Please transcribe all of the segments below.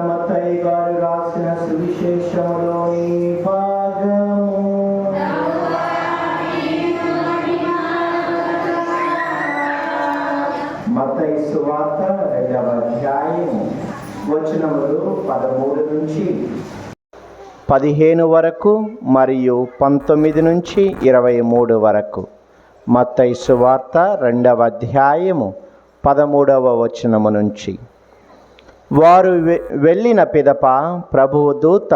మత్తయి గారు రాసిన సువిశేషములోని భాగము. మత్తయి సువార్త 2వ అధ్యాయము వచనములు 13 నుంచి 15 వరకు మరియు 19 నుంచి 23 వరకు. మత్తయి సువార్త 2వ అధ్యాయము 13వ వచనము నుంచి. వారు వెళ్ళిన పిదప ప్రభువు దూత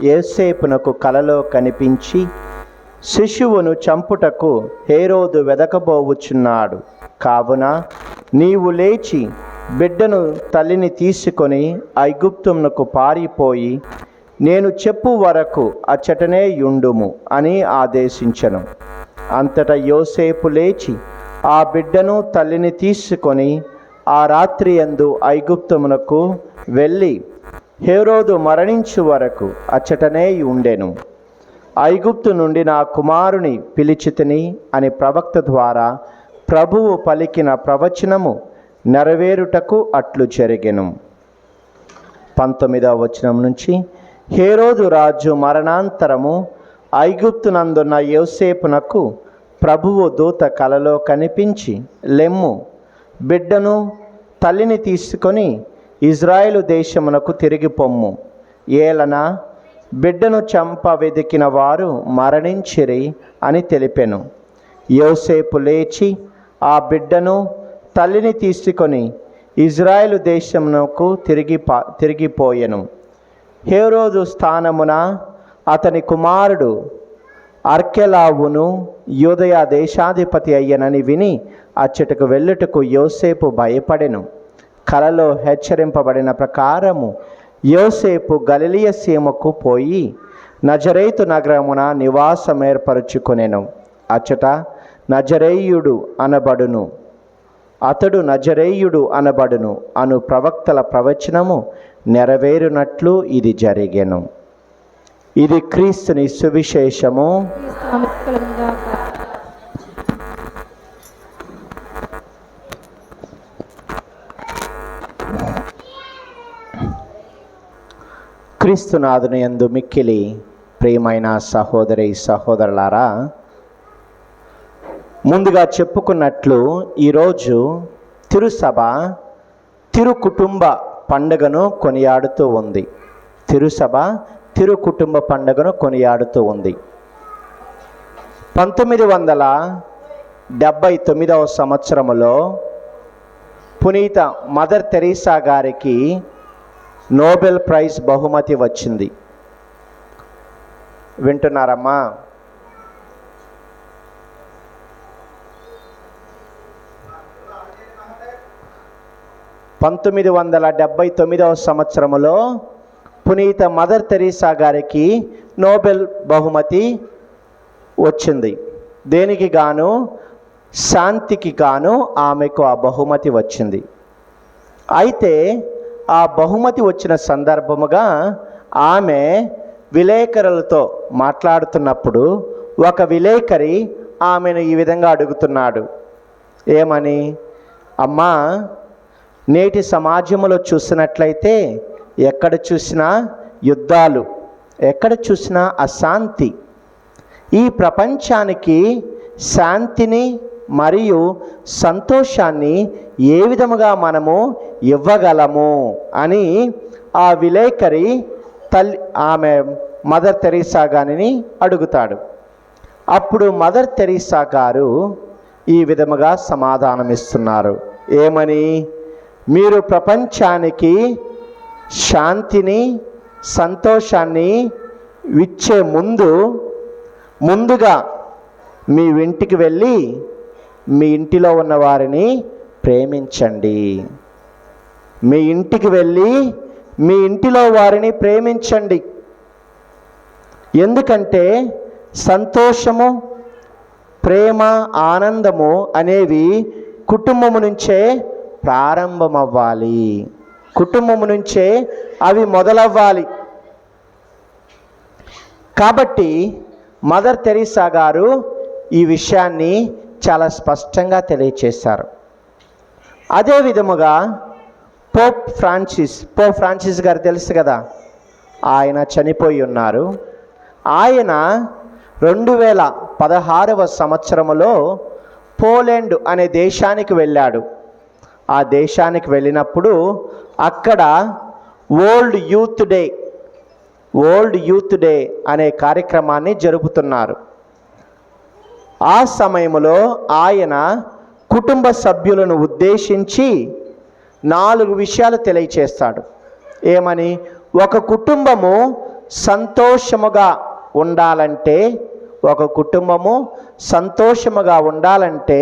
యోసేపునకు కలలో కనిపించి, శిశువును చంపుటకు హేరోదు వెదకబోవుచున్నాడు, కావున నీవు లేచి బిడ్డను తల్లిని తీసుకొని ఐగుప్తునకు పారిపోయి నేను చెప్పు వరకు అచ్చటనే యుండుము అని ఆదేశించెను. అంతటా యోసేపు లేచి ఆ బిడ్డను తల్లిని తీసుకొని ఆ రాత్రి యందు ఐగుప్తునకు వెళ్ళి హేరోదు మరణించు వరకు అచ్చటనే ఉండెను. ఐగుప్తు నుండి నా కుమారుని పిలిచితిని అని ప్రవక్త ద్వారా ప్రభువు పలికిన ప్రవచనము నెరవేరుటకు అట్లు జరిగెను. 19వ వచనం నుంచి. హేరోదు రాజు మరణాంతరము ఐగుప్తునందున్న యోసేపునకు ప్రభువు దూత కలలో కనిపించి, లెమ్ము, బిడ్డను తల్లిని తీసుకొని ఇజ్రాయేలు దేశమునకు తిరిగి పొమ్ము, ఏలన బిడ్డను చంప వెదికిన వారు మరణించిరి అని తెలిపెను. యోసేపు లేచి ఆ బిడ్డను తల్లిని తీసుకొని ఇజ్రాయేలు దేశమునకు తిరిగిపోయెను. హేరోదు స్థానమున అతని కుమారుడు అర్కెలావును యూదయ దేశాధిపతి అయ్యనని విని అచ్చటకు వెళ్ళుటకు యోసేపు భయపడెను. కలలో హెచ్చరింపబడిన ప్రకారము యోసేపు గలిలయ సీమకు పోయి నజరేతు నగరమున నివాసం ఏర్పరచుకొనెను. అచ్చట అతడు నజరేయుడు అనబడును అను ప్రవక్తల ప్రవచనము నెరవేరునట్లు ఇది జరిగెను. ఇది క్రీస్తుని సువిశేషము. క్రీస్తునాథుని యందు మిక్కిలి ప్రియమైన సహోదరి సహోదరులారా, ముందుగా చెప్పుకున్నట్లు ఈరోజు తిరుసభ తిరుకుటుంబ పండుగను కొనియాడుతూ ఉంది. తిరుసభ తిరుకుటుంబ పండుగను కొనియాడుతూ ఉంది. 1979వ సంవత్సరములో పునీత మదర్ తెరీసా గారికి నోబెల్ ప్రైజ్ బహుమతి వచ్చింది. వింటున్నారమ్మా? సంవత్సరములో పునీత మదర్ తెరీసా గారికి నోబెల్ బహుమతి వచ్చింది. దేనికి గాను? శాంతికి గాను ఆమెకు ఆ బహుమతి వచ్చింది. అయితే ఆ బహుమతి వచ్చిన సందర్భముగా ఆమె విలేకరులతో మాట్లాడుతున్నప్పుడు ఒక విలేకరి ఆమెను ఈ విధంగా అడుగుతున్నాడు. ఏమని? అమ్మా, నేటి సమాజంలో చూసినట్లయితే ఎక్కడ చూసినా యుద్ధాలు, ఎక్కడ చూసినా అశాంతి. ఈ ప్రపంచానికి శాంతిని మరియు సంతోషాన్ని ఏ విధముగా మనము ఇవ్వగలము అని ఆ విలేకరి ఆమె మదర్ తెరీసా గారిని అడుగుతాడు. అప్పుడు మదర్ తెరీసా గారు ఈ విధముగా సమాధానమిస్తున్నారు. ఏమని? మీరు ప్రపంచానికి శాంతిని సంతోషాన్ని ఇచ్చే ముందుగా మీ ఇంటికి వెళ్ళి మీ ఇంటిలో ఉన్న వారిని ప్రేమించండి. మీ ఇంటికి వెళ్ళి మీ ఇంటిలో వారిని ప్రేమించండి. ఎందుకంటే సంతోషము, ప్రేమ, ఆనందము అనేవి కుటుంబము నుంచే ప్రారంభమవ్వాలి. కుటుంబము నుంచే అవి మొదలవ్వాలి. కాబట్టి మదర్ తెరీసా గారు ఈ విషయాన్ని చాలా స్పష్టంగా తెలియచేశారు. అదే విధముగా పోప్ ఫ్రాన్సిస్ గారు తెలుసు కదా, ఆయన చనిపోయి ఉన్నారు. ఆయన 2016వ సంవత్సరములో పోలాండ్ అనే దేశానికి వెళ్ళాడు. ఆ దేశానికి వెళ్ళినప్పుడు అక్కడ వరల్డ్ యూత్ డే అనే కార్యక్రమాన్ని జరుపుతున్నారు. ఆ సమయంలో ఆయన కుటుంబ సభ్యులను ఉద్దేశించి 4 విషయాలు తెలియచేస్తాడు. ఏమని? ఒక కుటుంబము సంతోషముగా ఉండాలంటే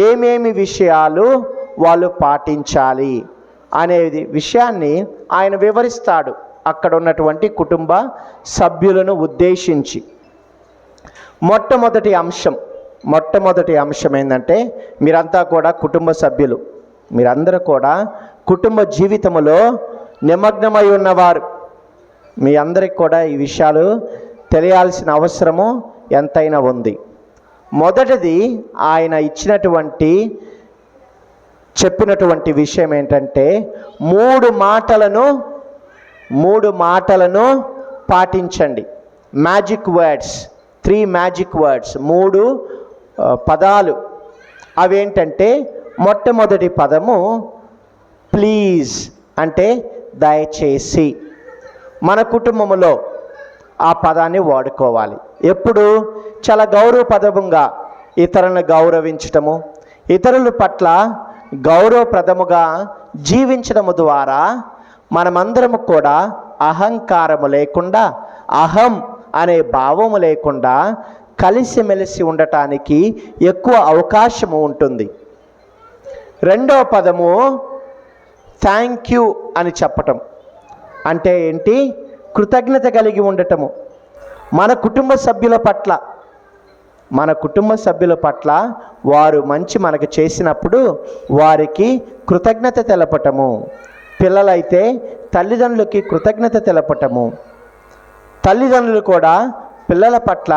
ఏమేమి విషయాలు వాళ్ళు పాటించాలి అనేది విషయాన్ని ఆయన వివరిస్తాడు అక్కడ ఉన్నటువంటి కుటుంబ సభ్యులను ఉద్దేశించి. మొట్టమొదటి అంశం ఏంటంటే, మీరంతా కూడా కుటుంబ సభ్యులు, మీరందరూ కూడా కుటుంబ జీవితంలో నిమగ్నమై ఉన్నవారు. మీ అందరికి కూడా ఈ విషయాలు తెలియాల్సిన అవసరము ఎంతైనా ఉంది. మొదటిది ఆయన చెప్పినటువంటి విషయం ఏంటంటే, 3 మాటలను పాటించండి. 3 మ్యాజిక్ వర్డ్స్ 3 పదాలు. అవేంటంటే, మొట్టమొదటి పదము ప్లీజ్, అంటే దయచేసి. మన కుటుంబంలో ఆ పదాన్ని వాడుకోవాలి. ఎప్పుడు? చాలా గౌరవప్రదముగా ఇతరులను గౌరవించటము, ఇతరుల పట్ల గౌరవప్రదముగా జీవించడము ద్వారా మనమందరము కూడా అహంకారము లేకుండా, అహం అనే భావము లేకుండా కలిసిమెలిసి ఉండటానికి ఎక్కువ అవకాశము ఉంటుంది. రెండవ పదము థ్యాంక్ యూ అని చెప్పటం. అంటే ఏంటి? కృతజ్ఞత కలిగి ఉండటము. మన కుటుంబ సభ్యుల పట్ల వారు మంచి మనకు చేసినప్పుడు వారికి కృతజ్ఞత తెలపటము. పిల్లలైతే తల్లిదండ్రులకి కృతజ్ఞత తెలపటము. తల్లిదండ్రులు కూడా పిల్లల పట్ల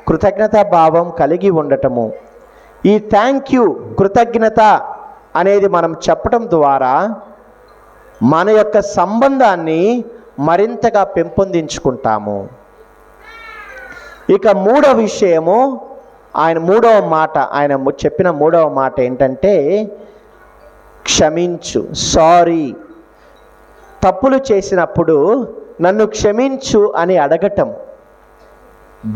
కృతజ్ఞతా భావం కలిగి ఉండటము. ఈ థ్యాంక్ యూ, కృతజ్ఞత అనేది మనం చెప్పటం ద్వారా మన యొక్క సంబంధాన్ని మరింతగా పెంపొందించుకుంటాము. ఇక మూడవ విషయము, ఆయన చెప్పిన మూడవ మాట ఏంటంటే, క్షమించు, సారీ. తప్పులు చేసినప్పుడు నన్ను క్షమించు అని అడగటం.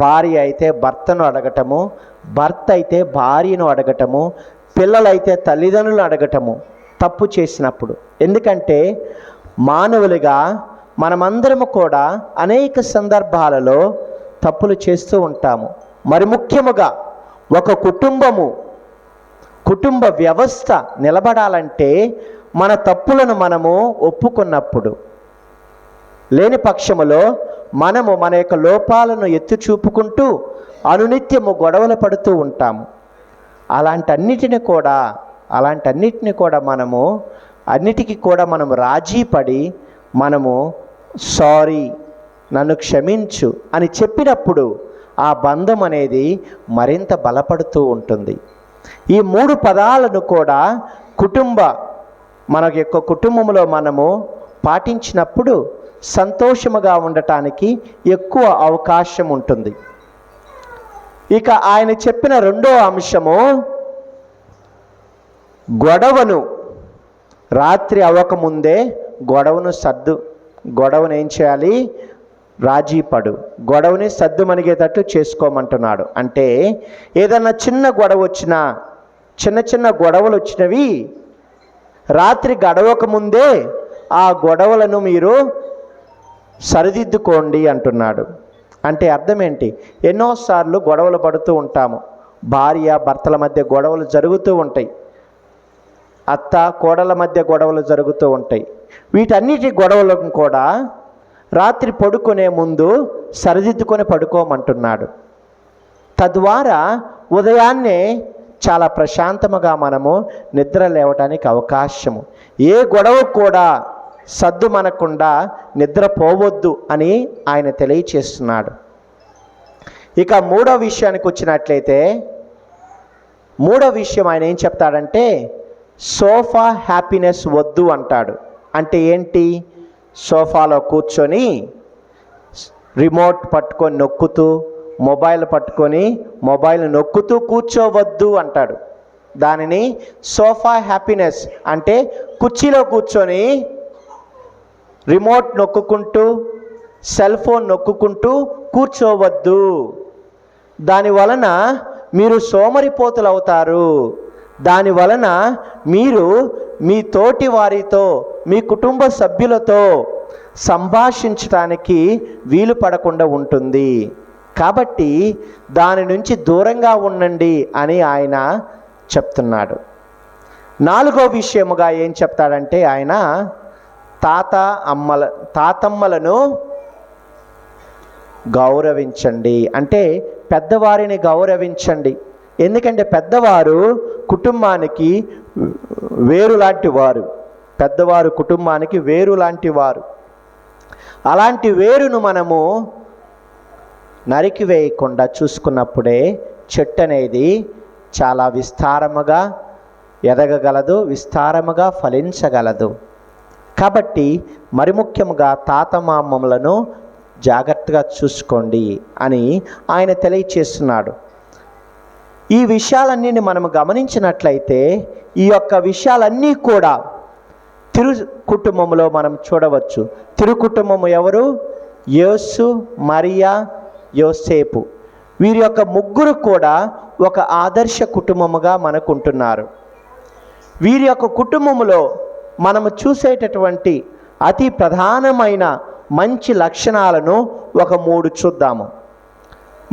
భార్య అయితే భర్తను అడగటము, భర్త అయితే భార్యను అడగటము, పిల్లలైతే తల్లిదండ్రులను అడగటము తప్పు చేసినప్పుడు. ఎందుకంటే మానవులుగా మనమందరము కూడా అనేక సందర్భాలలో తప్పులు చేస్తూ ఉంటాము. మరి ముఖ్యముగా ఒక కుటుంబ వ్యవస్థ నిలబడాలంటే మన తప్పులను మనము ఒప్పుకున్నప్పుడు, లేని పక్షములో మనము మన యొక్క లోపాలను ఎత్తి చూపుకుంటూ అనునిత్యము గొడవలు పడుతూ ఉంటాము. అలాంటన్నిటిని కూడా అన్నిటికీ కూడా మనము రాజీ పడి మనము సారీ, నన్ను క్షమించు అని చెప్పినప్పుడు ఆ బంధం అనేది మరింత బలపడుతూ ఉంటుంది. ఈ 3 పదాలను కూడా మన యొక్క కుటుంబంలో మనము పాటించినప్పుడు సంతోషముగా ఉండటానికి ఎక్కువ అవకాశం ఉంటుంది. ఇక ఆయన చెప్పిన రెండో అంశము, గొడవను రాత్రి అవ్వకముందే గొడవను ఏం చేయాలి? రాజీ పడు, గొడవని సద్దుమణిగేటట్టు చేసుకోమంటున్నాడు. అంటే ఏదన్నా చిన్న గొడవలు వచ్చినవి రాత్రి గడవకముందే ఆ గొడవలను మీరు సరిదిద్దుకోండి అంటున్నాడు. అంటే అర్థం ఏంటి? ఎన్నోసార్లు గొడవలు పడుతూ ఉంటాము. భార్య భర్తల మధ్య గొడవలు జరుగుతూ ఉంటాయి, అత్త కోడల మధ్య గొడవలు జరుగుతూ ఉంటాయి. వీటన్నిటి గొడవలను కూడా రాత్రి పడుకునే ముందు సరిదిద్దుకొని పడుకోమంటున్నాడు. తద్వారా ఉదయాన్నే చాలా ప్రశాంతముగా మనము నిద్ర లేవడానికి అవకాశము. ఏ గొడవ కూడా సద్దు మనకుండా నిద్రపోవద్దు అని ఆయన తెలియచేస్తున్నాడు. ఇక మూడో విషయానికి వచ్చినట్లయితే, మూడో విషయం ఆయన ఏం చెప్తాడంటే సోఫా హ్యాపీనెస్ వద్దు అంటాడు. అంటే ఏంటి? సోఫాలో కూర్చొని రిమోట్ పట్టుకొని నొక్కుతూ, మొబైల్ పట్టుకొని మొబైల్ నొక్కుతూ కూర్చోవద్దు అంటాడు. దానిని సోఫా హ్యాపీనెస్ అంటే కుర్చీలో కూర్చొని రిమోట్ నొక్కుకుంటూ సెల్ ఫోన్ నొక్కుకుంటూ కూర్చోవద్దు. దానివలన మీరు సోమరిపోతులు అవుతారు. దానివలన మీరు మీ తోటి వారితో, మీ కుటుంబ సభ్యులతో సంభాషించడానికి వీలు పడకుండా ఉంటుంది. కాబట్టి దాని నుంచి దూరంగా ఉండండి అని ఆయన చెప్తున్నాడు. నాలుగో విషయముగా ఏం చెప్తాడంటే ఆయన తాతమ్మలను గౌరవించండి. అంటే పెద్దవారిని గౌరవించండి. ఎందుకంటే పెద్దవారు కుటుంబానికి వేరు లాంటి వారు. పెద్దవారు కుటుంబానికి వేరు లాంటి వారు. అలాంటి వేరును మనము నరికివేయకుండా చూసుకున్నప్పుడే చెట్టు అనేది చాలా విస్తారముగా ఎదగగలదు, విస్తారముగా ఫలించగలదు. కాబట్టి మరి ముఖ్యముగా తాతమామలను జాగ్రత్తగా చూసుకోండి అని ఆయన తెలియచేస్తున్నాడు. ఈ విషయాలన్నీ మనము గమనించినట్లయితే ఈ యొక్క విషయాలన్నీ కూడా తిరు కుటుంబంలో మనం చూడవచ్చు. తిరు కుటుంబము ఎవరు? యేసు, మరియా, యోసేపు. వీరి యొక్క ముగ్గురు కూడా ఒక ఆదర్శ కుటుంబముగా మనకుంటున్నారు. వీరి యొక్క కుటుంబములో మనము చూసేటటువంటి అతి ప్రధానమైన మంచి లక్షణాలను ఒక 3 చూద్దాము.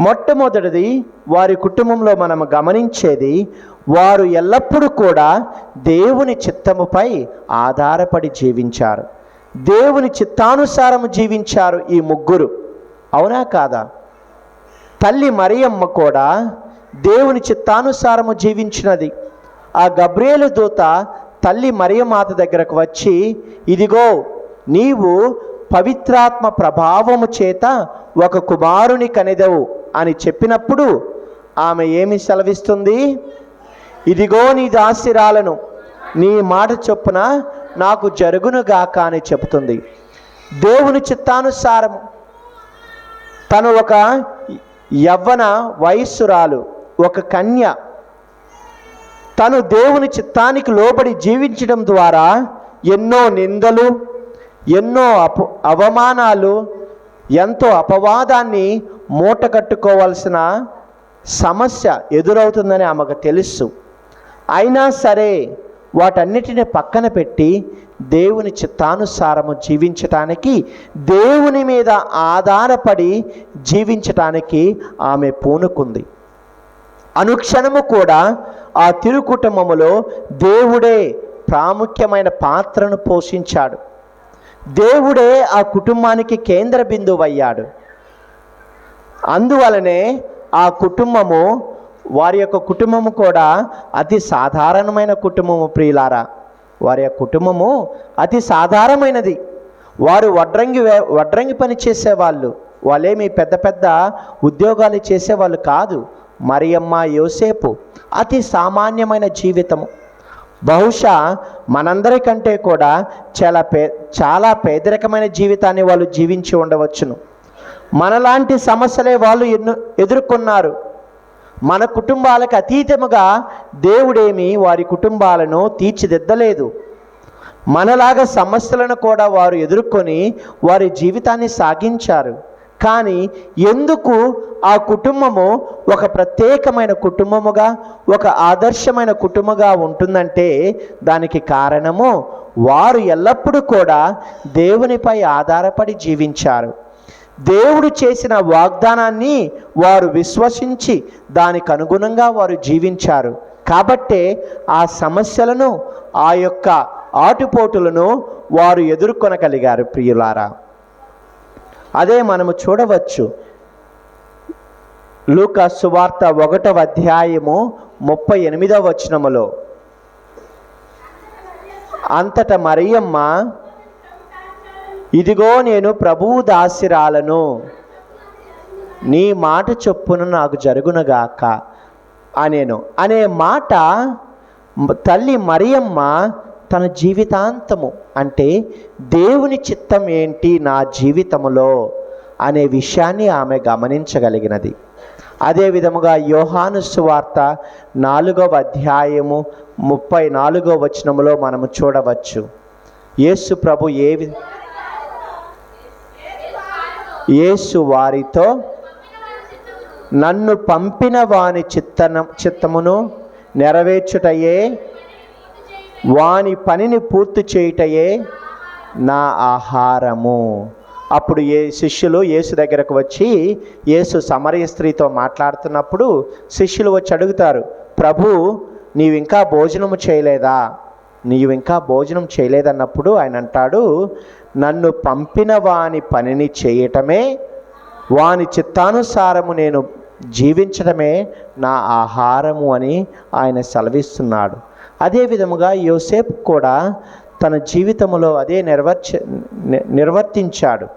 మొట్టమొదటిది, వారి కుటుంబంలో మనము గమనించేది, వారు ఎల్లప్పుడూ కూడా దేవుని చిత్తముపై ఆధారపడి జీవించారు. దేవుని చిత్తానుసారము జీవించారు ఈ ముగ్గురు. అవునా కాదా? తల్లి మరియమ్మ కూడా దేవుని చిత్తానుసారము జీవించినది. ఆ గబ్రియేలు దూత తల్లి మరియమాత దగ్గరకు వచ్చి, ఇదిగో నీవు పవిత్రాత్మ ప్రభావము చేత ఒక కుమారుని కనెదవు అని చెప్పినప్పుడు ఆమె ఏమి సెలవిస్తుంది? ఇదిగో నీ దాసిరాలను, నీ మాట చొప్పున నాకు జరుగునుగాక అని చెబుతుంది. దేవుని చిత్తానుసారము తను ఒక యవ్వన వయస్సురాలు, ఒక కన్య. తను దేవుని చిత్తానికి లోబడి జీవించడం ద్వారా ఎన్నో నిందలు, ఎన్నో అవమానాలు, ఎంతో అపవాదాన్ని మూట కట్టుకోవాల్సిన సమస్య ఎదురవుతుందని ఆమెకు తెలుసు. అయినా సరే వాటన్నిటిని పక్కన పెట్టి దేవుని చిత్తానుసారము జీవించటానికి, దేవుని మీద ఆధారపడి జీవించటానికి ఆమె పూనుకుంది. అనుక్షణము కూడా ఆ తిరు కుటుంబములో దేవుడే ప్రాముఖ్యమైన పాత్రను పోషించాడు. దేవుడే ఆ కుటుంబానికి కేంద్ర బిందువు అయ్యాడు. అందువలనే ఆ కుటుంబము, వారి యొక్క కుటుంబము కూడా అతి సాధారణమైన కుటుంబము. ప్రియులారా, వారి యొక్క కుటుంబము అతి సాధారణమైనది. వారు వడ్రంగి పని చేసేవాళ్ళు. వాళ్ళేమి పెద్ద పెద్ద ఉద్యోగాలు చేసేవాళ్ళు కాదు. మరియమ్మ, యోసేపు అతి సామాన్యమైన జీవితము. బహుశా మనందరికంటే కూడా చాలా పేదరికమైన జీవితాన్ని వాళ్ళు జీవించి ఉండవచ్చును. మనలాంటి సమస్యలే వాళ్ళు ఎదుర్కొన్నారు. మన కుటుంబాలకు అతీతముగా దేవుడేమి వారి కుటుంబాలను తీర్చిదిద్దలేదు. మనలాగా సమస్యలను కూడా వారు ఎదుర్కొని వారి జీవితాన్ని సాగించారు. కానీ ఎందుకు ఆ కుటుంబము ఒక ప్రత్యేకమైన కుటుంబముగా, ఒక ఆదర్శమైన కుటుంబముగా ఉంటుందంటే దానికి కారణము వారు ఎల్లప్పుడూ కూడా దేవునిపై ఆధారపడి జీవించారు. దేవుడు చేసిన వాగ్దానాన్ని వారు విశ్వసించి దానికి అనుగుణంగా వారు జీవించారు. కాబట్టే ఆ సమస్యలను, ఆ యొక్క ఆటుపోటులను వారు ఎదుర్కొనగలిగారు. ప్రియులారా, అదే మనము చూడవచ్చు. లూకా సువార్త 1వ అధ్యాయము 38వ వచనములో, అంతట మరియమ్మ, ఇదిగో నేను ప్రభువు దాసిరాలను, నీ మాట చొప్పున నాకు జరుగునుగాక అనే మాట తల్లి మరియమ్మ తన జీవితాంతము, అంటే దేవుని చిత్తం ఏంటి నా జీవితములో అనే విషయాన్ని ఆమె గమనించగలిగినది. అదే విధముగా యోహాను సువార్త 4వ అధ్యాయము 34వ వచనములో మనము చూడవచ్చు. యేసు ప్రభు యేసు వారితో, నన్ను పంపిన వాని చిత్తమును నెరవేర్చుటయే, వాని పనిని పూర్తి చేయుటయే నా ఆహారము. అప్పుడు శిష్యులు యేసు దగ్గరకు వచ్చి, యేసు సమరయ స్త్రీతో మాట్లాడుతున్నప్పుడు శిష్యులు వచ్చి అడుగుతారు, ప్రభు నీవు ఇంకా భోజనము చేయలేదన్నప్పుడు ఆయన అంటాడు, నన్ను పంపిన వాని పనిని చేయటమే, వాని చిత్తానుసారము నేను జీవించడమే నా ఆహారము అని ఆయన సెలవిస్తున్నాడు. అదే విధముగా యోసేపు కూడా తన జీవితంలో అదే నిర్వర్తించాడు.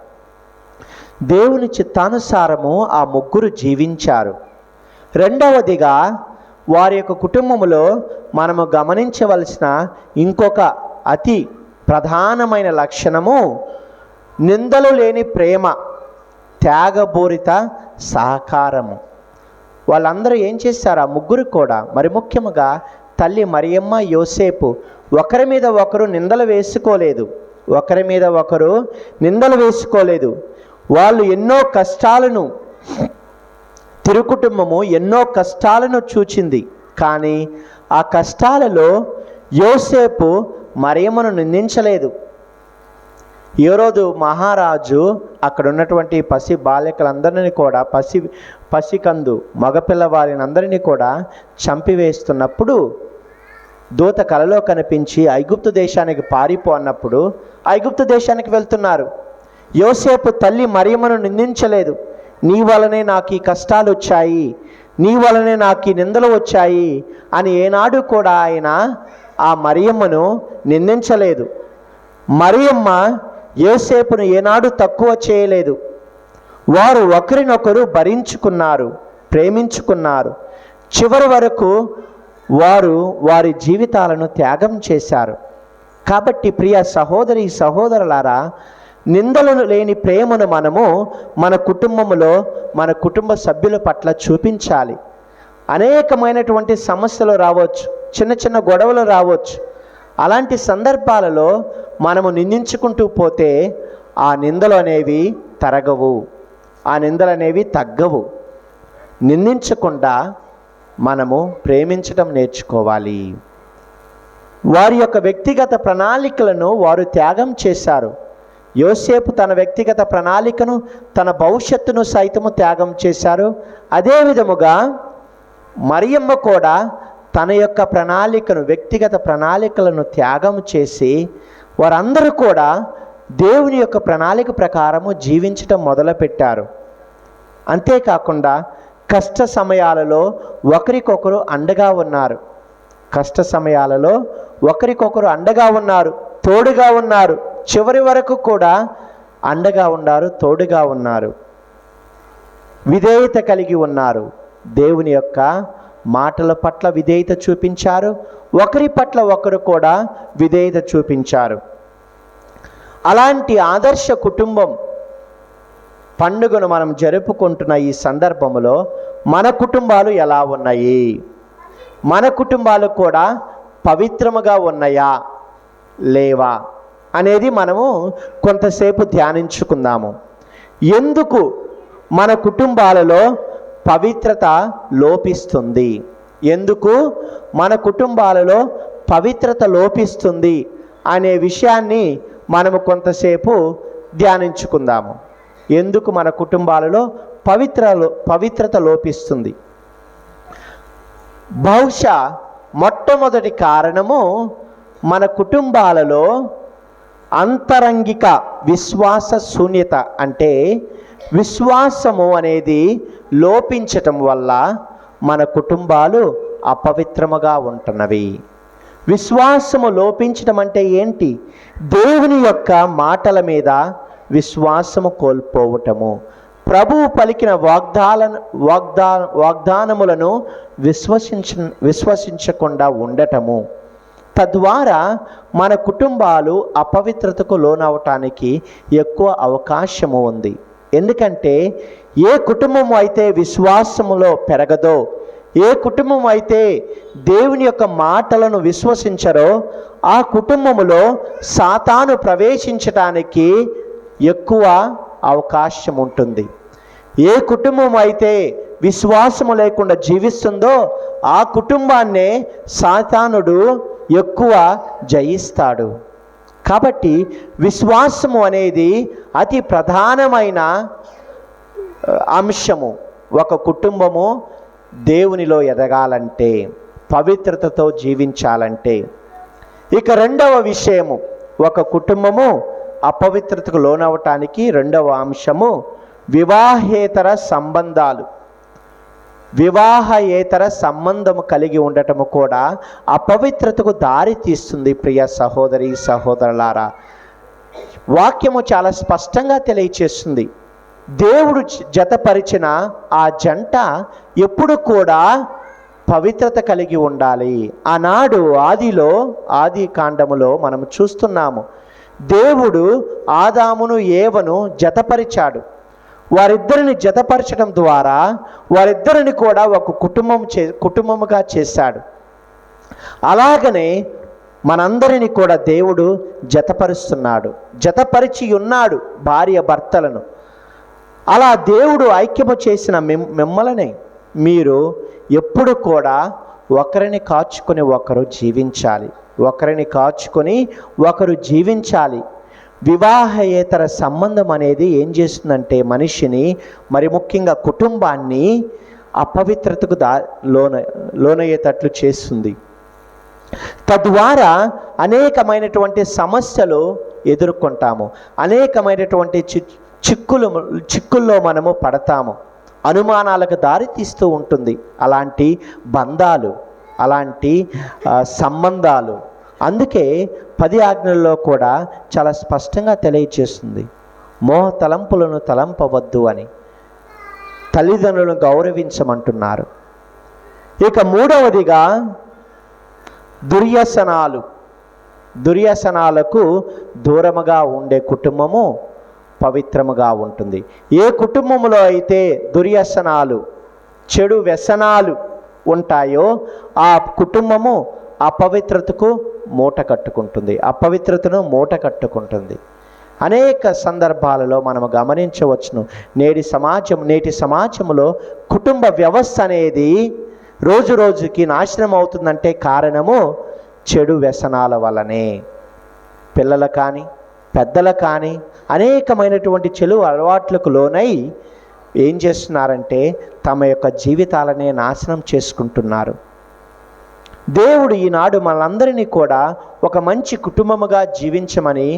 దేవుని చిత్తానుసారము ఆ ముగ్గురు జీవించారు. రెండవదిగా వారి యొక్క కుటుంబంలో మనము గమనించవలసిన ఇంకొక అతి ప్రధానమైన లక్షణము నిందలు లేని ప్రేమ, త్యాగపూరిత సహకారము. వాళ్ళందరూ ఏం చేశారు? ఆ ముగ్గురు కూడా, మరి ముఖ్యముగా తల్లి మరియమ్మ, యోసేపు ఒకరి మీద ఒకరు నిందలు వేసుకోలేదు. వాళ్ళు ఎన్నో కష్టాలను, తిరుకుటుంబము ఎన్నో కష్టాలను చూచింది. కానీ ఆ కష్టాలలో యోసేపు మరియమ్మను నిందించలేదు. హేరోదు మహారాజు అక్కడ ఉన్నటువంటి పసి బాలికలందరినీ కూడా, పసికందు మగపిల్లవారిని అందరినీ కూడా చంపివేస్తున్నప్పుడు దూత కలలో కనిపించి ఐగుప్తు దేశానికి పారిపో అన్నప్పుడు ఐగుప్తు దేశానికి వెళ్తున్నారు. యోసేపు తల్లి మరియమ్మను నిందించలేదు. నీ వలనే నాకు ఈ కష్టాలు వచ్చాయి, నీ వలనే నాకు ఈ నిందలు వచ్చాయి అని ఏనాడు కూడా ఆయన ఆ మరియమ్మను నిందించలేదు. మరియమ్మ యోసేపును ఏనాడు తక్కువ చేయలేదు. వారు ఒకరినొకరు భరించుకున్నారు, ప్రేమించుకున్నారు. చివరి వరకు వారు వారి జీవితాలను త్యాగం చేశారు. కాబట్టి ప్రియ సహోదరి సహోదరులారా, నిందలను లేని ప్రేమను మనము మన కుటుంబంలో, మన కుటుంబ సభ్యుల పట్ల చూపించాలి. అనేకమైనటువంటి సమస్యలు రావచ్చు, చిన్న చిన్న గొడవలు రావచ్చు. అలాంటి సందర్భాలలో మనము నిందించుకుంటూ పోతే ఆ నిందలు అనేవి తరగవు, ఆ నిందలు అనేవి తగ్గవు. నిందించకుండా మనము ప్రేమించడం నేర్చుకోవాలి. వారి యొక్క వ్యక్తిగత ప్రణాళికలను వారు త్యాగం చేశారు. యోసేపు తన వ్యక్తిగత ప్రణాళికను, తన భవిష్యత్తును సైతము త్యాగం చేశారు. అదే విధముగా మరియమ్మ కూడా తన యొక్క ప్రణాళికను, వ్యక్తిగత ప్రణాళికలను త్యాగం చేసి వారందరూ కూడా దేవుని యొక్క ప్రణాళిక ప్రకారము జీవించటం మొదలుపెట్టారు. అంతేకాకుండా కష్ట సమయాలలో ఒకరికొకరు అండగా ఉన్నారు. కష్ట సమయాలలో ఒకరికొకరు అండగా ఉన్నారు, తోడుగా ఉన్నారు. చివరి వరకు కూడా అండగా ఉన్నారు, తోడుగా ఉన్నారు. విధేయత కలిగి ఉన్నారు. దేవుని యొక్క మాటల పట్ల విధేయత చూపించారు. ఒకరి పట్ల ఒకరు కూడా విధేయత చూపించారు. అలాంటి ఆదర్శ కుటుంబం పండుగను మనం జరుపుకుంటున్న ఈ సందర్భంలో మన కుటుంబాలు ఎలా ఉన్నాయి? మన కుటుంబాలు కూడా పవిత్రముగా ఉన్నాయా లేవా అనేది మనము కొంతసేపు ధ్యానించుకుందాము. ఎందుకు మన కుటుంబాలలో పవిత్రత లోపిస్తుంది? ఎందుకు మన కుటుంబాలలో పవిత్రత లోపిస్తుంది అనే విషయాన్ని మనము కొంతసేపు ధ్యానించుకుందాము. ఎందుకు మన కుటుంబాలలో పవిత్రత లోపిస్తుంది? బహుశా మొట్టమొదటి కారణము మన కుటుంబాలలో అంతరంగిక విశ్వాస శూన్యత, అంటే విశ్వాసము అనేది లోపించటం వల్ల మన కుటుంబాలు అపవిత్రముగా ఉంటున్నవి. విశ్వాసము లోపించటం అంటే ఏంటి? దేవుని యొక్క మాటల మీద విశ్వాసము కోల్పోవటము, ప్రభువు పలికిన వాగ్దానములను విశ్వసించకుండా ఉండటము, తద్వారా మన కుటుంబాలు అపవిత్రతకు లోనవటానికి ఎక్కువ అవకాశము ఉంది. ఎందుకంటే ఏ కుటుంబం అయితే విశ్వాసములో పెరగదో, ఏ కుటుంబం అయితే దేవుని యొక్క మాటలను విశ్వసించరో, ఆ కుటుంబములో సాతాను ప్రవేశించటానికి ఎక్కువ అవకాశం ఉంటుంది. ఏ కుటుంబం అయితే విశ్వాసము లేకుండా జీవిస్తుందో ఆ కుటుంబాన్నే సాతానుడు ఎక్కువ జయిస్తాడు. కాబట్టి విశ్వాసము అనేది అతి ప్రధానమైన అంశము. ఒక కుటుంబము దేవునిలో ఎదగాలంటే, పవిత్రతతో జీవించాలంటే. ఇక రెండవ విషయము, ఒక కుటుంబము అపవిత్రతకు లోనవటానికి రెండవ అంశము వివాహేతర సంబంధాలు. వివాహేతర సంబంధము కలిగి ఉండటము కూడా అపవిత్రతకు దారి తీస్తుంది. ప్రియ సహోదరి సహోదరులారా, వాక్యము చాలా స్పష్టంగా తెలియచేస్తుంది. దేవుడు జతపరిచిన ఆ జంట ఎప్పుడు కూడా పవిత్రత కలిగి ఉండాలి. ఆనాడు ఆది కాండములో మనం చూస్తున్నాము, దేవుడు ఆదామును ఏవను జతపరిచాడు. వారిద్దరిని జతపరచడం ద్వారా వారిద్దరిని కూడా ఒక కుటుంబముగా చేశాడు. అలాగనే మనందరిని కూడా దేవుడు జతపరుస్తున్నాడు, జతపరిచి ఉన్నాడు భార్య భర్తలను. అలా దేవుడు ఐక్యము చేసిన మిమ్మల్ని మీరు ఎప్పుడు కూడా ఒకరిని కాచుకొని ఒకరు జీవించాలి, ఒకరిని కాచుకొని ఒకరు జీవించాలి. వివాహేతర సంబంధం అనేది ఏం చేస్తుందంటే మనిషిని, మరి ముఖ్యంగా కుటుంబాన్ని అపవిత్రతకు లోనయ్యేటట్లు చేస్తుంది. తద్వారా అనేకమైనటువంటి సమస్యలు ఎదుర్కొంటాము, అనేకమైనటువంటి చిక్కుల్లో మనము పడతాము, అనుమానాలకు దారి తీస్తూ ఉంటుంది అలాంటి బంధాలు, అలాంటి సంబంధాలు. అందుకే 10 ఆజ్ఞల్లో కూడా చాలా స్పష్టంగా తెలియచేస్తుంది, మోహ తలంపులను తలంపవద్దు అని, తల్లిదండ్రులను గౌరవించమంటున్నారు. ఇక మూడవదిగా దుర్యసనాలకు దూరముగా ఉండే కుటుంబము పవిత్రముగా ఉంటుంది. ఏ కుటుంబంలో అయితే దుర్యసనాలు, చెడు వ్యసనాలు ఉంటాయో ఆ కుటుంబము అపవిత్రతకు అపవిత్రతను మూట కట్టుకుంటుంది. అనేక సందర్భాలలో మనము గమనించవచ్చును. నేటి సమాజంలో కుటుంబ వ్యవస్థ అనేది రోజు రోజుకి నాశనం అవుతుందంటే కారణము చెడు వ్యసనాల వల్లనే. పిల్లలు కానీ పెద్దలు కానీ అనేకమైనటువంటి చెడు అలవాట్లకు లోనై ఏం చేస్తున్నారంటే తమ యొక్క జీవితాలనే నాశనం చేసుకుంటున్నారు. దేవుడు ఈనాడు మనందరినీ కూడా ఒక మంచి కుటుంబముగా జీవించమని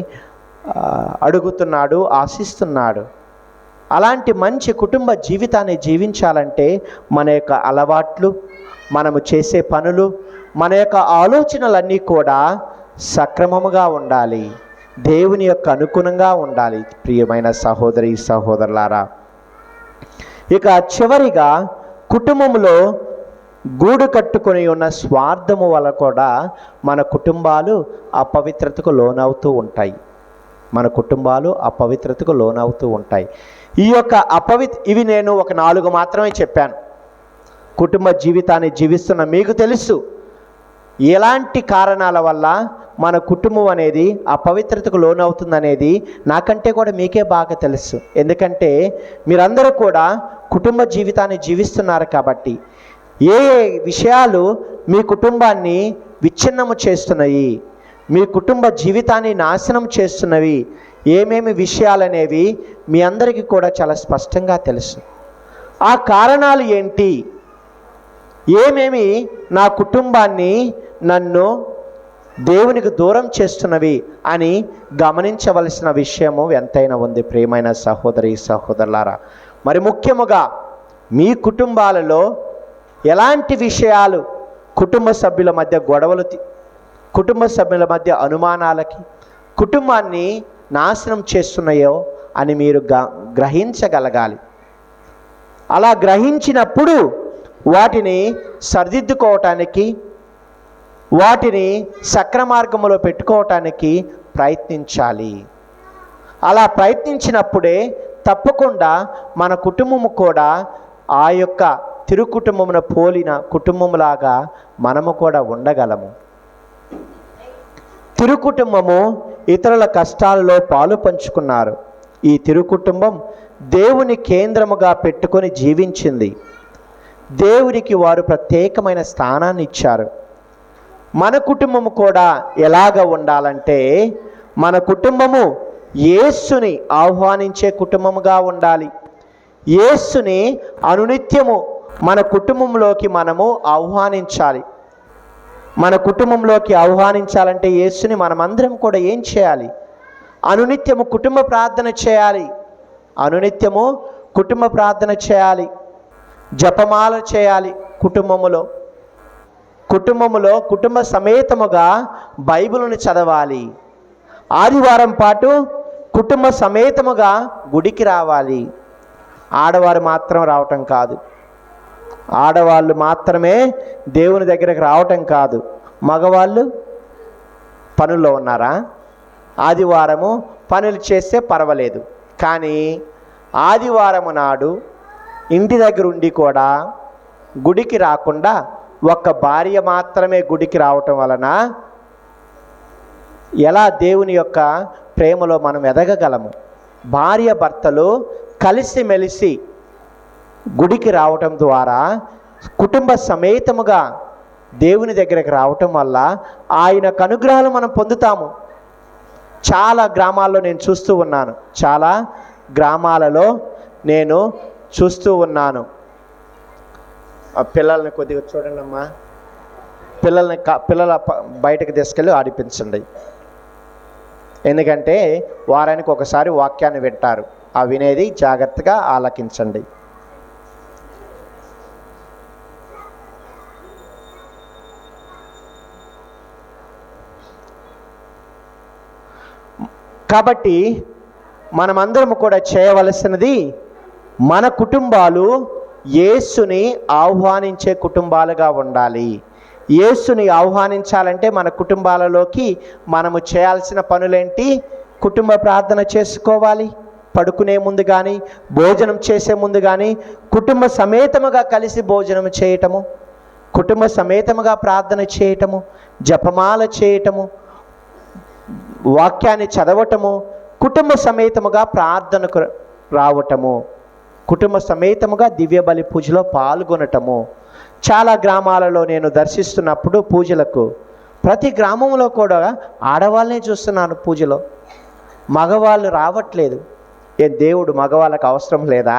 అడుగుతున్నాడు, ఆశిస్తున్నాడు. అలాంటి మంచి కుటుంబ జీవితాన్ని జీవించాలంటే మన యొక్క అలవాట్లు, మనము చేసే పనులు, మన యొక్క ఆలోచనలన్నీ కూడా సక్రమముగా ఉండాలి, దేవుని యొక్క అనుగుణంగా ఉండాలి. ప్రియమైన సహోదరి సహోదరులారా, ఇక చివరిగా కుటుంబంలో గూడు కట్టుకొని ఉన్న స్వార్థము వల్ల కూడా మన కుటుంబాలు అపవిత్రతకు లోనవుతూ ఉంటాయి. ఈ యొక్క ఇవి నేను ఒక 4 మాత్రమే చెప్పాను. కుటుంబ జీవితాన్ని జీవిస్తున్న మీకు తెలుసు ఎలాంటి కారణాల వల్ల మన కుటుంబం అనేది అపవిత్రతకు లోనవుతుందనేది నాకంటే కూడా మీకే బాగా తెలుసు. ఎందుకంటే మీరందరూ కూడా కుటుంబ జీవితాన్ని జీవిస్తున్నారు కాబట్టి ఏ విషయాలు మీ కుటుంబాన్ని విచ్ఛిన్నము చేస్తున్నాయి, మీ కుటుంబ జీవితాన్ని నాశనం చేస్తున్నవి, ఏమేమి విషయాలనేవి మీ అందరికీ కూడా చాలా స్పష్టంగా తెలుసు. ఆ కారణాలు ఏంటి, ఏమేమి నా కుటుంబాన్ని నన్ను దేవునికి దూరం చేస్తున్నవి అని గమనించవలసిన విషయము ఎంతైనా ఉంది. ప్రియమైన సహోదరి సహోదరులారా, మరి ముఖ్యముగా మీ కుటుంబాలలో ఎలాంటి విషయాలు కుటుంబ సభ్యుల మధ్య గొడవలు, కుటుంబ సభ్యుల మధ్య అనుమానాలకి కుటుంబాన్ని నాశనం చేస్తున్నాయో అని మీరు గ్రహించగలగాలి. అలా గ్రహించినప్పుడు వాటిని సరిదిద్దుకోవటానికి, వాటిని సక్రమార్గంలో పెట్టుకోవటానికి ప్రయత్నించాలి. అలా ప్రయత్నించినప్పుడే తప్పకుండా మన కుటుంబము కూడా ఆ యొక్క తిరుకుటుంబమును పోలిన కుటుంబంలాగా మనము కూడా ఉండగలము. తిరుకుటుంబము ఇతరుల కష్టాలలో పాలు పంచుకున్నారు. ఈ తిరుకుటుంబం దేవుని కేంద్రముగా పెట్టుకొని జీవించింది. దేవునికి వారు ప్రత్యేకమైన స్థానాన్ని ఇచ్చారు. మన కుటుంబము కూడా ఎలాగ ఉండాలంటే, మన కుటుంబము యేసుని ఆహ్వానించే కుటుంబముగా ఉండాలి. యేసుని అనునిత్యము మన కుటుంబంలోకి మనము ఆహ్వానించాలి. మన కుటుంబంలోకి ఆహ్వానించాలంటే యేసుని మనమందరం కూడా ఏం చేయాలి? అనునిత్యము కుటుంబ ప్రార్థన చేయాలి. అనునిత్యము కుటుంబ ప్రార్థన చేయాలి. జపమాల చేయాలి. కుటుంబములో కుటుంబ సమేతముగా బైబిలును చదవాలి. ఆదివారం పాటు కుటుంబ సమేతముగా గుడికి రావాలి. ఆడవారు మాత్రం రావటం కాదు, ఆడవాళ్ళు మాత్రమే దేవుని దగ్గరకు రావటం కాదు. మగవాళ్ళు పనుల్లో ఉన్నారా? ఆదివారము పనులు చేస్తే పర్వాలేదు, కానీ ఆదివారము నాడు ఇంటి దగ్గర ఉండి కూడా గుడికి రాకుండా ఒక్క భార్య మాత్రమే గుడికి రావటం వలన ఎలా దేవుని యొక్క ప్రేమలో మనం ఎదగగలము? భార్య భర్తలు కలిసిమెలిసి గుడికి రావటం ద్వారా, కుటుంబ సమేతముగా దేవుని దగ్గరికి రావటం వల్ల ఆయన అనుగ్రహాలు మనం పొందుతాము. చాలా గ్రామాల్లో నేను చూస్తూ ఉన్నాను. చాలా గ్రామాలలో నేను చూస్తూ ఉన్నాను. పిల్లల్ని కొద్దిగా చూడండి అమ్మా, పిల్లల బయటకు తీసుకెళ్ళి ఆడిపించండి. ఎందుకంటే వారానికి ఒకసారి వాక్యాన్ని వింటారు. ఆ వినేది జాగ్రత్తగా ఆలకించండి. కాబట్టి మనమందరము కూడా చేయవలసినది, మన కుటుంబాలు యేసుని ఆహ్వానించే కుటుంబాలుగా ఉండాలి. యేసుని ఆహ్వానించాలంటే మన కుటుంబాలలోకి మనము చేయాల్సిన పనులేంటి? కుటుంబ ప్రార్థన చేసుకోవాలి. పడుకునే ముందు కానీ, భోజనం చేసే ముందు కానీ కుటుంబ సమేతముగా కలిసి భోజనం చేయటము, కుటుంబ సమేతముగా ప్రార్థన చేయటము, జపమాల చేయటము, వాక్యాన్ని చదవటము, కుటుంబ సమేతముగా ప్రార్థనకు రావటము, కుటుంబ సమేతముగా దివ్య బలి పూజలో పాల్గొనటము. చాలా గ్రామాలలో నేను దర్శిస్తున్నప్పుడు పూజలకు ప్రతి గ్రామంలో కూడా ఆడవాళ్ళనే చూస్తున్నాను పూజలో. మగవాళ్ళు రావట్లేదు. దేవుడు మగవాళ్ళకు అవసరం లేదా?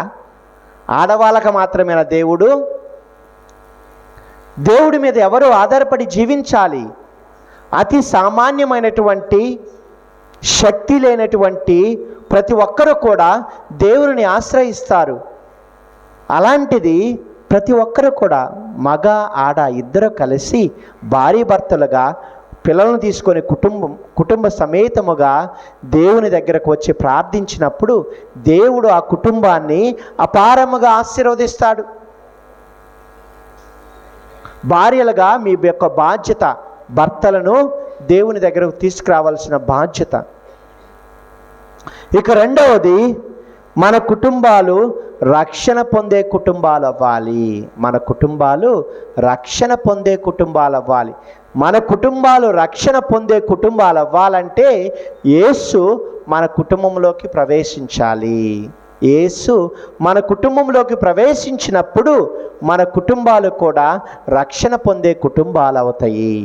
ఆడవాళ్ళకు మాత్రమేనా దేవుడు? దేవుడి మీద ఎవరు ఆధారపడి జీవించాలి? అతి సామాన్యమైనటువంటి శక్తి లేనటువంటి ప్రతి ఒక్కరూ కూడా దేవుని ఆశ్రయిస్తారు. అలాంటిది ప్రతి ఒక్కరు కూడా మగ ఆడ ఇద్దరు కలిసి భార్య భర్తలుగా పిల్లలను తీసుకొని కుటుంబ సమేతముగా దేవుని దగ్గరకు వచ్చి ప్రార్థించినప్పుడు దేవుడు ఆ కుటుంబాన్ని అపారముగా ఆశీర్వదిస్తాడు. భార్యలుగా మీ యొక్క బాధ్యత, భర్తలను దేవుని దగ్గరకు తీసుకురావాల్సిన బాధ్యత. ఇక రెండవది, మన కుటుంబాలు రక్షణ పొందే కుటుంబాలు అవ్వాలి. మన కుటుంబాలు రక్షణ పొందే కుటుంబాలు అవ్వాలి. మన కుటుంబాలు రక్షణ పొందే కుటుంబాలు అవ్వాలంటే యేసు మన కుటుంబంలోకి ప్రవేశించాలి. యేసు మన కుటుంబంలోకి ప్రవేశించినప్పుడు మన కుటుంబాలు కూడా రక్షణ పొందే కుటుంబాలు అవుతాయి.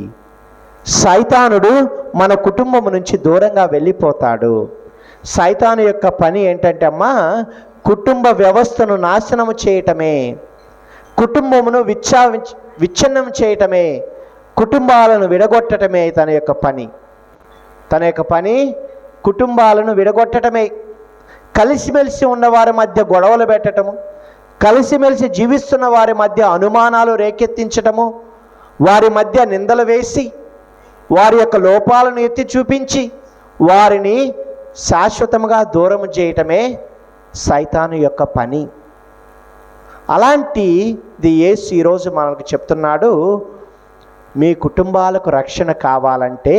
సైతానుడు మన కుటుంబం నుంచి దూరంగా వెళ్ళిపోతాడు. సైతాను యొక్క పని ఏంటంటే అమ్మా, కుటుంబ వ్యవస్థను నాశనము చేయటమే, కుటుంబమును విచ్ఛిన్నం చేయటమే, కుటుంబాలను విడగొట్టటమే తన యొక్క పని. తన యొక్క పని కుటుంబాలను విడగొట్టటమే. కలిసిమెలిసి ఉన్నవారి మధ్య గొడవలు పెట్టటము, కలిసిమెలిసి జీవిస్తున్న వారి మధ్య అనుమానాలు రేకెత్తించటము, వారి మధ్య నిందలు వేసి వారి యొక్క లోపాలను ఎత్తి చూపించి వారిని శాశ్వతంగా దూరం చేయటమే సైతాను యొక్క పని. అలాంటిది యేసు ఈరోజు మనకు చెప్తున్నాడు, మీ కుటుంబాలకు రక్షణ కావాలంటే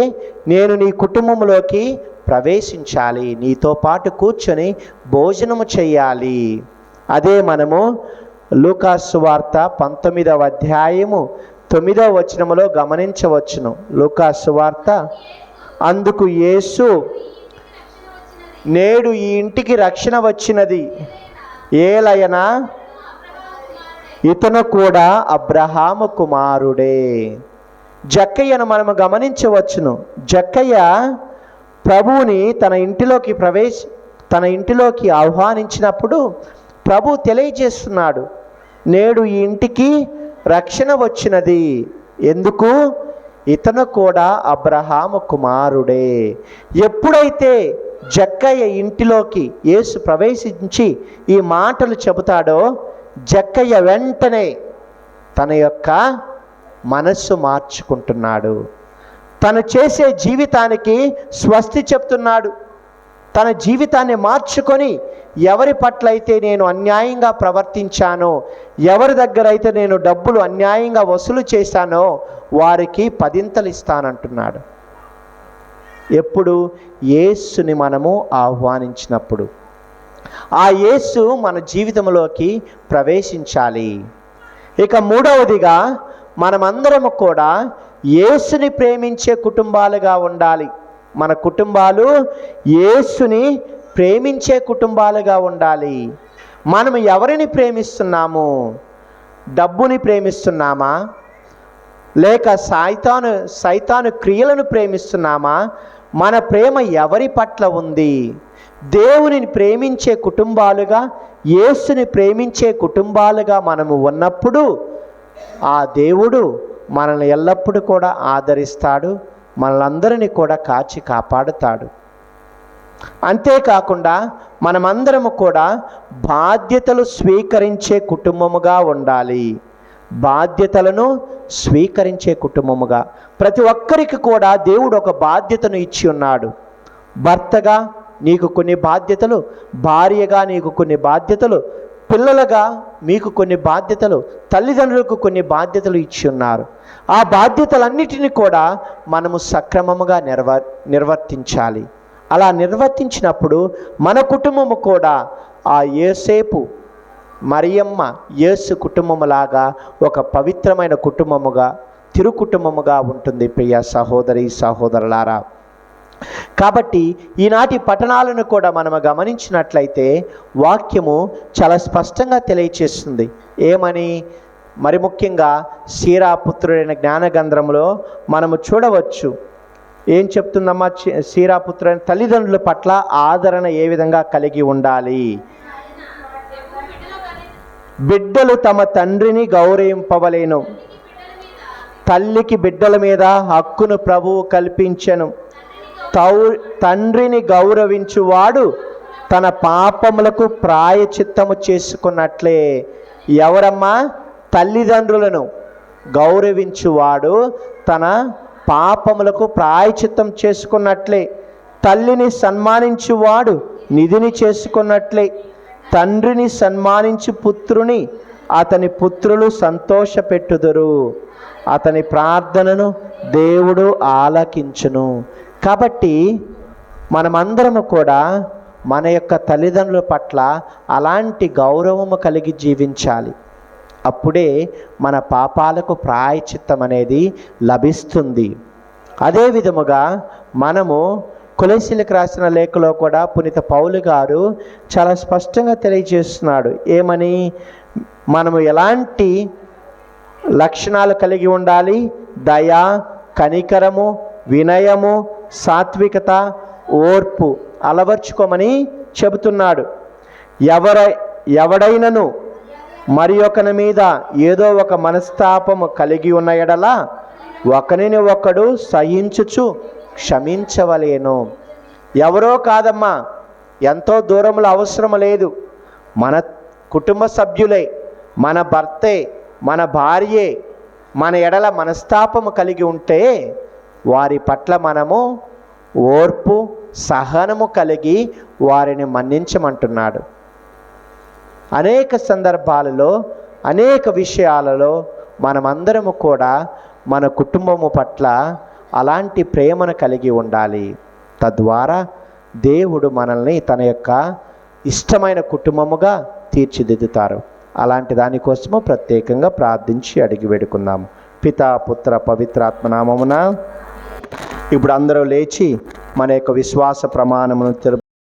నేను నీ కుటుంబంలోకి ప్రవేశించాలి, నీతో పాటు కూర్చొని భోజనము చేయాలి. అదే మనము లూకాసు సువార్త 19వ అధ్యాయము 9వ వచనములో గమనించవచ్చును. లూకాసు సువార్త, అందుకు యేసు, నేడు ఈ ఇంటికి రక్షణ వచ్చినది, ఏలయనా ఇతను కూడా అబ్రహాము కుమారుడే. జక్కయ్యను మనము గమనించవచ్చును. జక్కయ్య ప్రభువుని తన ఇంటిలోకి ఆహ్వానించినప్పుడు ప్రభు తెలియజేస్తున్నాడు, నేడు ఈ ఇంటికి రక్షణ వచ్చినది. ఎందుకు? ఇతను కూడా అబ్రహాము కుమారుడే. ఎప్పుడైతే జక్కయ్య ఇంటిలోకి యేసు ప్రవేశించి ఈ మాటలు చెబుతాడో, జక్కయ్య వెంటనే తన యొక్క మనస్సు మార్చుకుంటున్నాడు. తను చేసే జీవితానికి స్వస్తి చెప్తున్నాడు. తన జీవితాన్ని మార్చుకొని, ఎవరి పట్ల అయితే నేను అన్యాయంగా ప్రవర్తించానో, ఎవరి దగ్గర అయితే నేను డబ్బులు అన్యాయంగా వసూలు చేశానో వారికి 10 ఇస్తానంటున్నాడు. ఎప్పుడు? యేసుని మనము ఆహ్వానించినప్పుడు. ఆ యేసు మన జీవితంలోకి ప్రవేశించాలి. ఇక మూడవదిగా మనమందరము కూడా యేసుని ప్రేమించే కుటుంబాలుగా ఉండాలి. మన కుటుంబాలు యేసుని ప్రేమించే కుటుంబాలుగా ఉండాలి. మనం ఎవరిని ప్రేమిస్తున్నాము? డబ్బుని ప్రేమిస్తున్నామా? లేక సైతాను క్రియలను ప్రేమిస్తున్నామా? మన ప్రేమ ఎవరి పట్ల ఉంది? దేవునిని ప్రేమించే కుటుంబాలుగా, యేసుని ప్రేమించే కుటుంబాలుగా మనము ఉన్నప్పుడు ఆ దేవుడు మనల్ని ఎల్లప్పుడూ కూడా ఆదరిస్తాడు, మనలందరినీ కూడా కాచి కాపాడుతాడు. అంతేకాకుండా మనమందరము కూడా బాధ్యతలు స్వీకరించే కుటుంబముగా ఉండాలి. బాధ్యతలను స్వీకరించే కుటుంబముగా. ప్రతి ఒక్కరికి కూడా దేవుడు ఒక బాధ్యతను ఇచ్చి ఉన్నాడు. భర్తగా నీకు కొన్ని బాధ్యతలు, భార్యగా నీకు కొన్ని బాధ్యతలు, పిల్లలుగా మీకు కొన్ని బాధ్యతలు, తల్లిదండ్రులకు కొన్ని బాధ్యతలు ఇచ్చి ఉన్నారు. ఆ బాధ్యతలన్నిటినీ కూడా మనము సక్రమముగా నిర్వర్తించాలి. అలా నిర్వర్తించినప్పుడు మన కుటుంబము కూడా ఆ యోసేపు, మరియమ్మ, యేసు కుటుంబములాగా ఒక పవిత్రమైన కుటుంబముగా, తిరు కుటుంబముగా ఉంటుంది. ప్రియ సహోదరి సహోదరులారా, కాబట్టి ఈనాటి పఠనాలను కూడా మనము గమనించినట్లయితే వాక్యము చాలా స్పష్టంగా తెలియచేస్తుంది. ఏమని? మరి ముఖ్యంగా సీరాపుత్రుడైన జ్ఞానగంధ్రములో మనము చూడవచ్చు. ఏం చెప్తుందమ్మా? సీరాపుత్రుడైన తల్లిదండ్రుల పట్ల ఆదరణ ఏ విధంగా కలిగి ఉండాలి? బిడ్డలు తమ తండ్రిని గౌరవింపవలేను, తల్లికి బిడ్డల మీద హక్కును ప్రభువు కల్పించెను. తండ్రిని గౌరవించువాడు తన పాపములకు ప్రాయచిత్తము చేసుకున్నట్లే. ఎవరమ్మా? తల్లిదండ్రులను గౌరవించువాడు తన పాపములకు ప్రాయచిత్తం చేసుకున్నట్లే. తల్లిని సన్మానించువాడు నిధిని చేసుకున్నట్లే. తండ్రిని సన్మానించు పుత్రుని అతని పుత్రులు సంతోషపెట్టుదురు. అతని ప్రార్థనను దేవుడు ఆలకించును. కాబట్టి మనమందరము కూడా మన యొక్క తల్లిదండ్రుల పట్ల అలాంటి గౌరవము కలిగి జీవించాలి. అప్పుడే మన పాపాలకు ప్రాయచిత్తం అనేది లభిస్తుంది. అదే విధముగా మనము కొలస్సీలకు రాసిన లేఖలో కూడా పునీత పౌలు గారు చాలా స్పష్టంగా తెలియజేస్తున్నాడు. ఏమని? మనము ఎలాంటి లక్షణాలు కలిగి ఉండాలి? దయ, కనికరము, వినయము, సాత్వికత, ఓర్పు అలవర్చుకోమని చెబుతున్నాడు. ఎవడైనను మరి ఒకని మీద ఏదో ఒక మనస్తాపము కలిగి ఉన్న ఎడల ఒకరిని ఒకడు సహించుచు క్షమించవలేను. ఎవరో కాదమ్మా, ఎంతో దూరంలో అవసరం లేదు. మన కుటుంబ సభ్యులే, మన భర్తే, మన భార్యే మన ఎడల మనస్తాపము కలిగి ఉంటే వారి పట్ల మనము ఓర్పు, సహనము కలిగి వారిని మన్నించమంటున్నాడు. అనేక సందర్భాలలో అనేక విషయాలలో మనమందరము కూడా మన కుటుంబము పట్ల అలాంటి ప్రేమను కలిగి ఉండాలి. తద్వారా దేవుడు మనల్ని తన యొక్క ఇష్టమైన కుటుంబముగా తీర్చిదిద్దుతారు. అలాంటి దానికోసము ప్రత్యేకంగా ప్రార్థించి అడిగి వేడుకుందాము. పితా పుత్ర పవిత్రాత్మ నామమున. ఇప్పుడు అందరూ లేచి మన యొక్క విశ్వాస ప్రమాణమును